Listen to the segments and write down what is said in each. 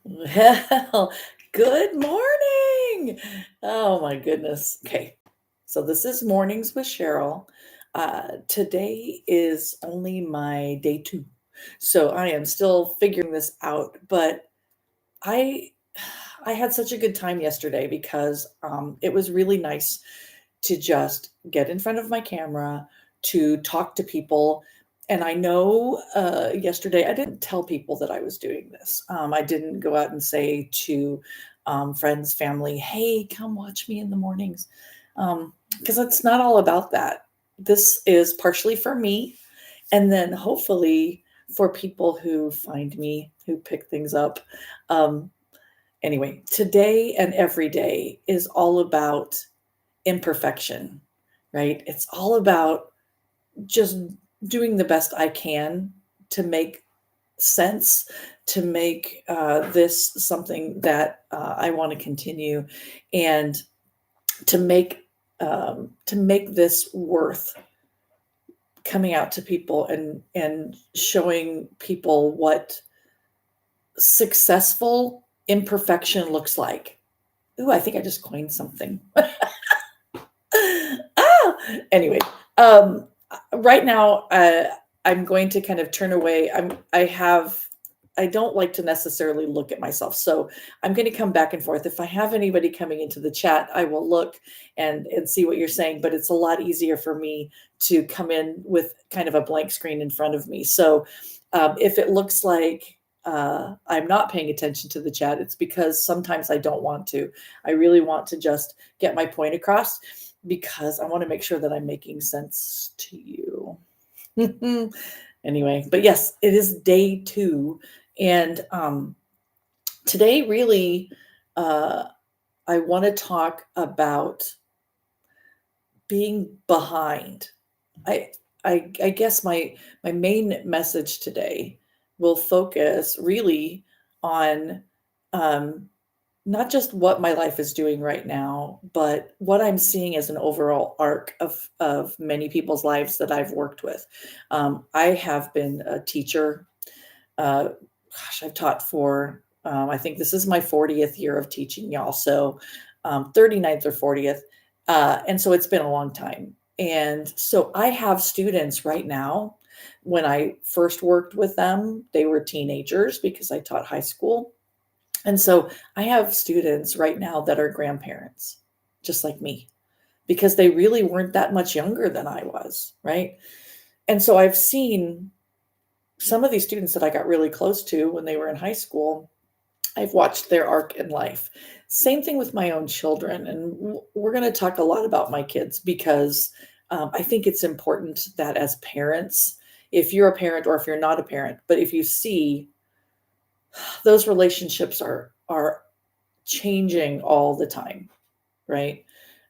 Well, good morning. Oh my goodness. Okay. So this is Mornings with Sheryl. Today is only my day two. So I am still figuring this out, but I I had such a good time yesterday because it was really nice to just get in front of my camera, to talk to people. And I know yesterday I didn't tell people that I was doing this. I didn't go out and say to friends, family, hey, come watch me in the mornings. Because it's not all about that. This is partially for me, and then hopefully for people who find me, who pick things up. Um, anyway, today and every day is all about imperfection, right? It's all about just doing the best I can to make sense, to make this something that I want to continue, and to make this worth coming out to people and showing people what successful imperfection looks like. Ooh, I think I just coined something. Anyway, right now, I'm going to kind of turn away. I don't like to necessarily look at myself. So I'm going to come back and forth. If I have anybody coming into the chat, I will look and see what you're saying, but it's a lot easier for me to come in with kind of a blank screen in front of me. So if it looks like I'm not paying attention to the chat, it's because sometimes I don't want to. I really want to just get my point across because I want to make sure that I'm making sense to you. Anyway, but yes, it is day two. And today, really, uh, I want to talk about being behind. I, I guess my main message today will focus really on um, not just what my life is doing right now, but what I'm seeing as an overall arc of many people's lives that I've worked with. I have been a teacher. I've taught for, I think this is my 40th year of teaching, y'all. So 39th or 40th. And so it's been a long time. And so I have students right now. When I first worked with them, they were teenagers because I taught high school. And so I have students right now that are grandparents, just like me, because they really weren't that much younger than I was, right? And so I've seen some of these students that I got really close to when they were in high school. I've watched their arc in life. Same thing with my own children. And we're going to talk a lot about my kids because I think it's important that as parents, if you're a parent or if you're not a parent, but if you see those relationships are changing all the time, right?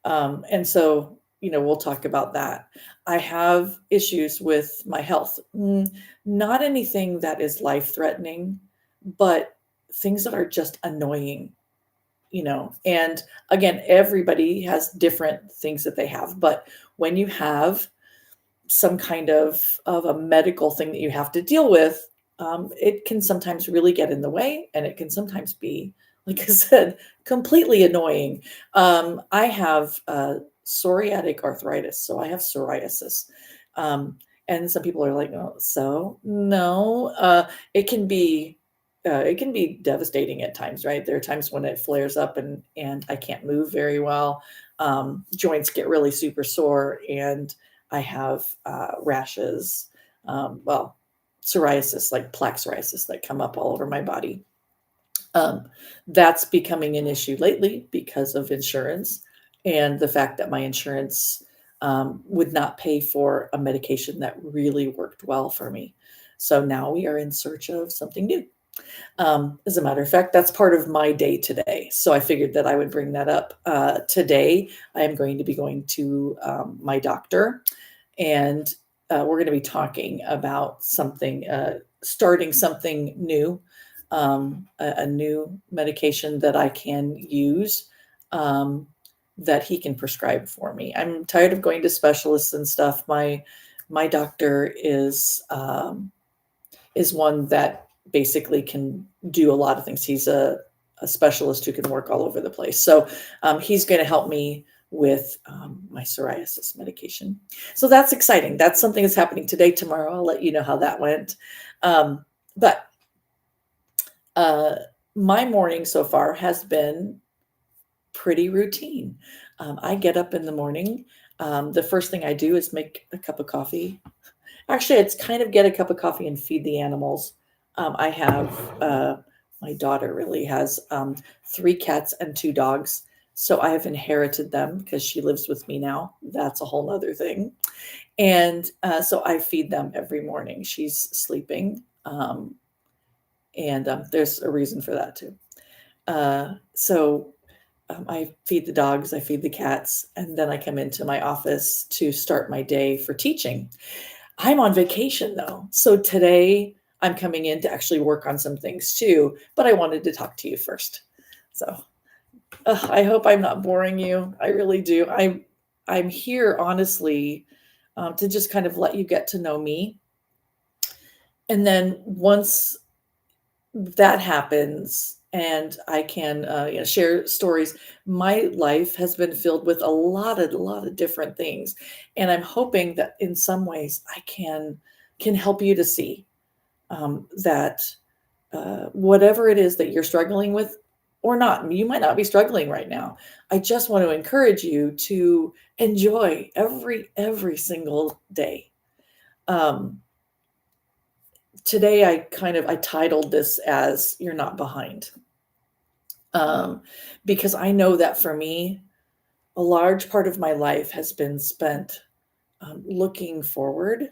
And so, we'll talk about that. I have issues with my health. Not anything that is life threatening, but things that are just annoying, And again, everybody has different things that they have, but when you have some kind of a medical thing that you have to deal with, it can sometimes really get in the way, and it can sometimes be, like I said, completely annoying. I have psoriatic arthritis, so I have psoriasis. Um, and some people are like, "Oh, so no." It can be devastating at times, right? There are times when it flares up and I can't move very well. Joints get really super sore, and I have rashes, well, psoriasis, like plaque psoriasis that come up all over my body. Um, that's becoming an issue lately because of insurance and the fact that my insurance would not pay for a medication that really worked well for me. So now we are in search of something new. As a matter of fact, that's part of my day today. So I figured that I would bring that up. Today, I am going to be going to my doctor, and we're going to be talking about something, starting something new, a new medication that I can use, that he can prescribe for me. I'm tired of going to specialists and stuff. My doctor is one that basically can do a lot of things. He's a specialist who can work all over the place. So he's going to help me with my psoriasis medication. So that's exciting. That's something that's happening today. Tomorrow, I'll let you know how that went. But my morning so far has been pretty routine. I get up in the morning. The first thing I do is make a cup of coffee. Actually, it's kind of get a cup of coffee and feed the animals. I have my daughter really has 3 cats and 2 dogs. So I have inherited them because she lives with me now. That's a whole other thing. And so I feed them every morning. She's sleeping. And there's a reason for that too. So I feed the dogs, I feed the cats, and then I come into my office to start my day for teaching. I'm on vacation though. So today I'm coming in to actually work on some things too, but I wanted to talk to you first. So I hope I'm not boring you. I really do. I'm here honestly to just kind of let you get to know me. And then once that happens and I can share stories, my life has been filled with a lot of different things. And I'm hoping that in some ways I can help you to see that whatever it is that you're struggling with or not, you might not be struggling right now. I just want to encourage you to enjoy every single day. Today I titled this as "You're Not Behind," because I know that for me, a large part of my life has been spent looking forward,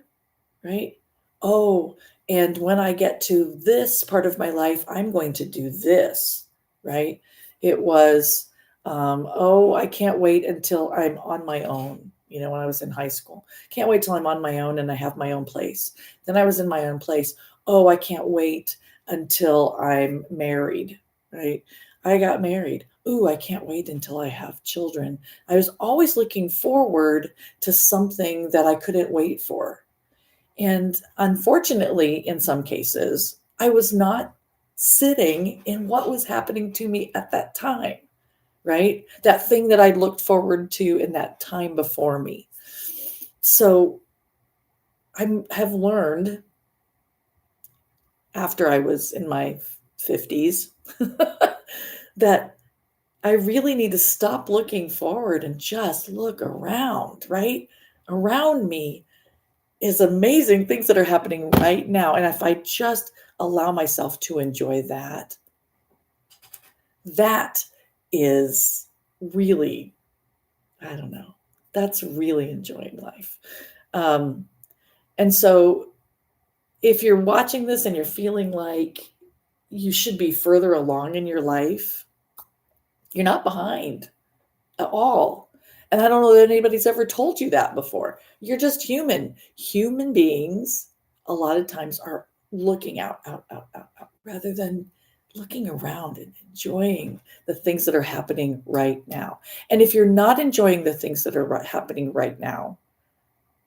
right? Oh, and when I get to this part of my life, I'm going to do this, right? It was, oh, I can't wait until I'm on my own. When I was in high school, can't wait till I'm on my own and I have my own place. Then I was in my own place. Oh, I can't wait until I'm married, right? I got married. Ooh, I can't wait until I have children. I was always looking forward to something that I couldn't wait for. And unfortunately, in some cases, I was not sitting in what was happening to me at that time, right? That thing that I looked forward to in that time before me. So I have learned after I was in my 50s that I really need to stop looking forward and just look around, right? Around me is amazing things that are happening right now. And if I just allow myself to enjoy that, that is really, I don't know, that's really enjoying life. And so if you're watching this and you're feeling like you should be further along in your life, you're not behind at all. And I don't know that anybody's ever told you that before. You're just human. Human beings, a lot of times, are looking out, rather than looking around and enjoying the things that are happening right now. And if you're not enjoying the things that are happening right now,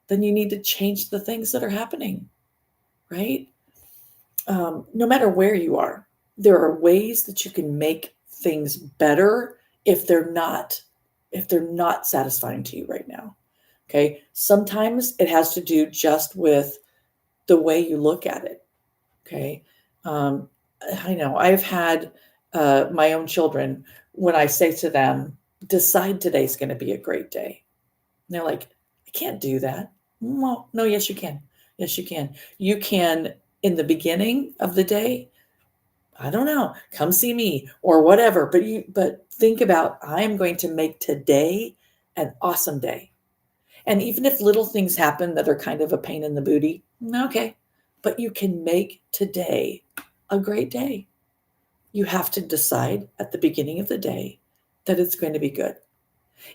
then you need to change the things that are happening, right? No matter where you are, there are ways that you can make things better if they're not satisfying to you right now. Okay. Sometimes it has to do just with the way you look at it. Okay. I know I've had my own children when I say to them, decide today's going to be a great day. And they're like, I can't do that. Well, no, yes, you can. Yes, you can. You can, in the beginning of the day, I don't know, come see me or whatever. But think about, I'm going to make today an awesome day. And even if little things happen that are kind of a pain in the booty, okay, but you can make today a great day. You have to decide at the beginning of the day that it's going to be good.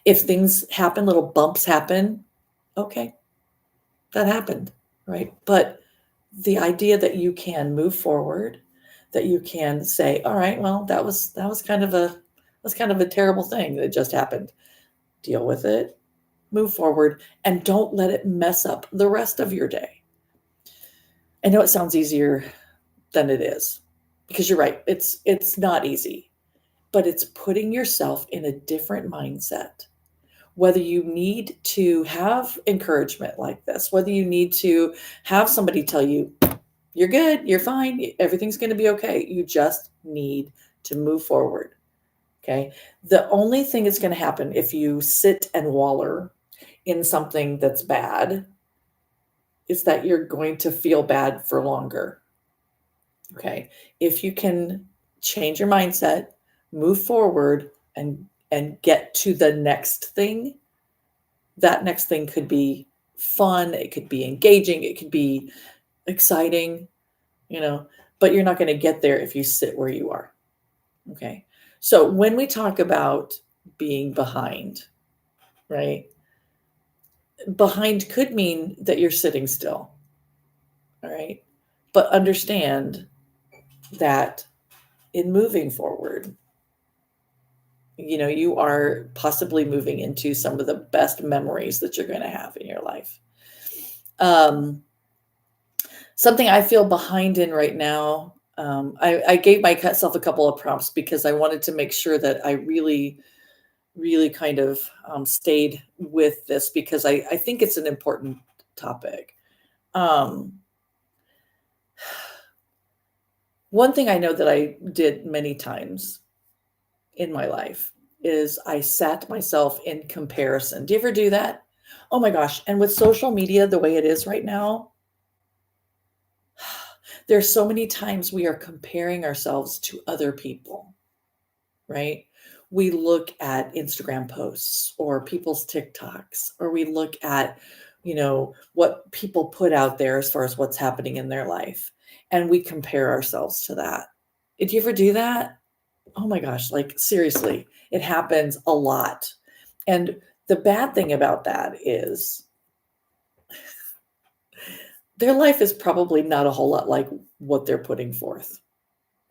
If things happen, little bumps happen, okay, that happened, right? But the idea that you can move forward, that you can say, all right, well, that was kind of a terrible thing that just happened. Deal with it, move forward, and don't let it mess up the rest of your day. I know it sounds easier than it is. Because you're right, it's not easy, but it's putting yourself in a different mindset. Whether you need to have encouragement like this, whether you need to have somebody tell you, you're good, you're fine, everything's going to be okay. You just need to move forward. Okay. The only thing that's going to happen if you sit and waller in something that's bad is that you're going to feel bad for longer. Okay. If you can change your mindset, move forward and get to the next thing, that next thing could be fun, it could be engaging, it could be exciting, you know, but you're not going to get there if you sit where you are. Okay. So when we talk about being behind, right? Behind could mean that you're sitting still. All right. But understand that in moving forward, you are possibly moving into some of the best memories that you're going to have in your life. Um, Something I feel behind in right now, I gave myself a couple of prompts because I wanted to make sure that I really, really kind of stayed with this because I think it's an important topic. Um, One thing I know that I did many times in my life is I sat myself in comparison. Do you ever do that? Oh my gosh. And with social media the way it is right now, there's so many times we are comparing ourselves to other people, right? We look at Instagram posts or people's TikToks, or we look at, what people put out there as far as what's happening in their life, and we compare ourselves to that. Did you ever do that? Oh my gosh, like seriously, it happens a lot. And the bad thing about that is their life is probably not a whole lot like what they're putting forth,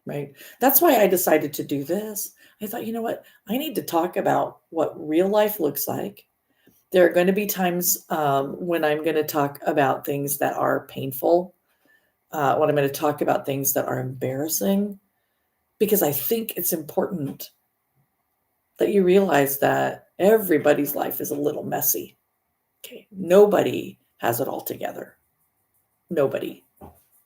right? That's why I decided to do this. I thought, you know what? I need to talk about what real life looks like. There are going to be times when I'm going to talk about things that are painful, when I'm going to talk about things that are embarrassing, because I think it's important that you realize that everybody's life is a little messy. Okay. Nobody has it all together. Nobody.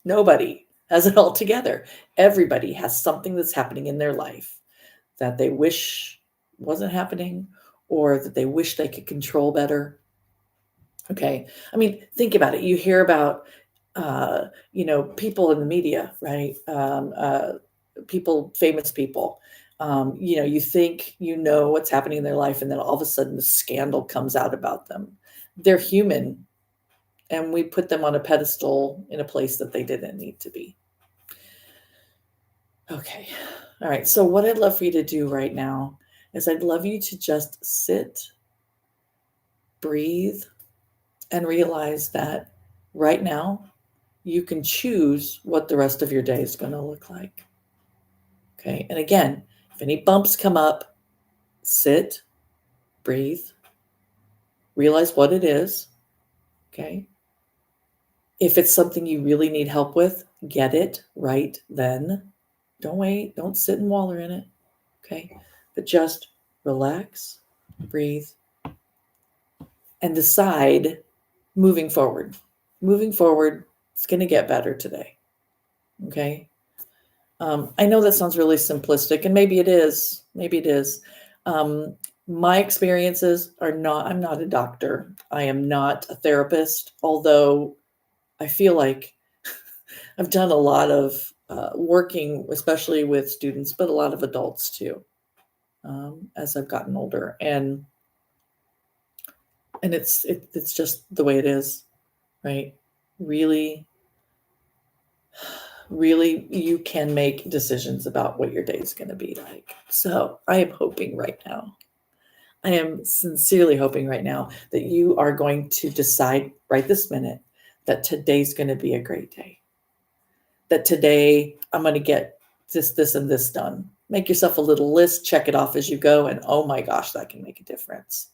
Nobody has it all together. Everybody has something that's happening in their life that they wish wasn't happening or that they wish they could control better. Okay. I mean, think about it. You hear about, people in the media, right? People, famous people. You think you know what's happening in their life, and then all of a sudden, the scandal comes out about them. They're human, and we put them on a pedestal in a place that they didn't need to be. Okay. All right. So, what I'd love for you to do right now is I'd love you to just sit, breathe, and realize that right now you can choose what the rest of your day is going to look like. Okay. And again, if any bumps come up, sit, breathe, realize what it is. Okay. If it's something you really need help with, get it right then. Don't wait. Don't sit and waller in it. Okay. But just relax, breathe, and decide moving forward. Moving forward, it's going to get better today. Okay. I know that sounds really simplistic, and maybe it is. Maybe it is. Um, my experiences are not, I'm not a doctor. I am not a therapist, although I feel like I've done a lot of working, especially with students, but a lot of adults too, as I've gotten older. And it's just the way it is, right? Really, really, you can make decisions about what your day is going to be like. So I am hoping right now, I am sincerely hoping right now that you are going to decide right this minute that today's going to be a great day. That today I'm going to get this, and this done. Make yourself a little list, check it off as you go, and oh my gosh, that can make a difference.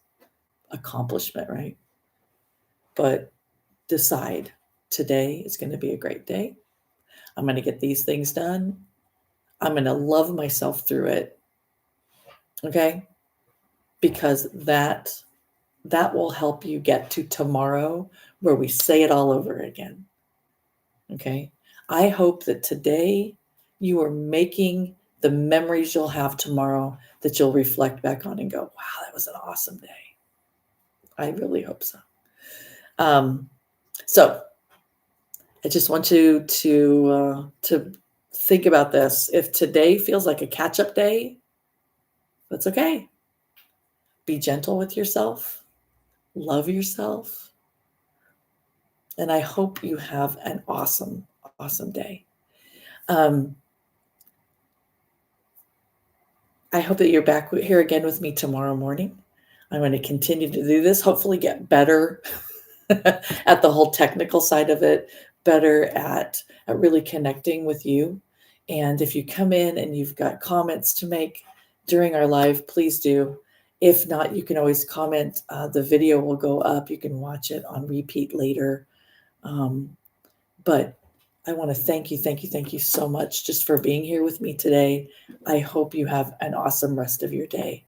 Accomplishment, right? But decide today is going to be a great day. I'm going to get these things done. I'm going to love myself through it. Okay? Because that will help you get to tomorrow where we say it all over again. Okay? I hope that today you are making the memories you'll have tomorrow that you'll reflect back on and go, wow, that was an awesome day. I really hope so. So I just want you to think about this. If today feels like a catch-up day, that's okay. Be gentle with yourself, love yourself, and I hope you have an awesome, awesome day. I hope that you're back here again with me tomorrow morning. I'm going to continue to do this, hopefully get better at the whole technical side of it, better at really connecting with you. And if you come in and you've got comments to make during our live, please do. If not, you can always comment. The video will go up. You can watch it on repeat later. But I want to thank you so much just for being here with me today. I hope you have an awesome rest of your day.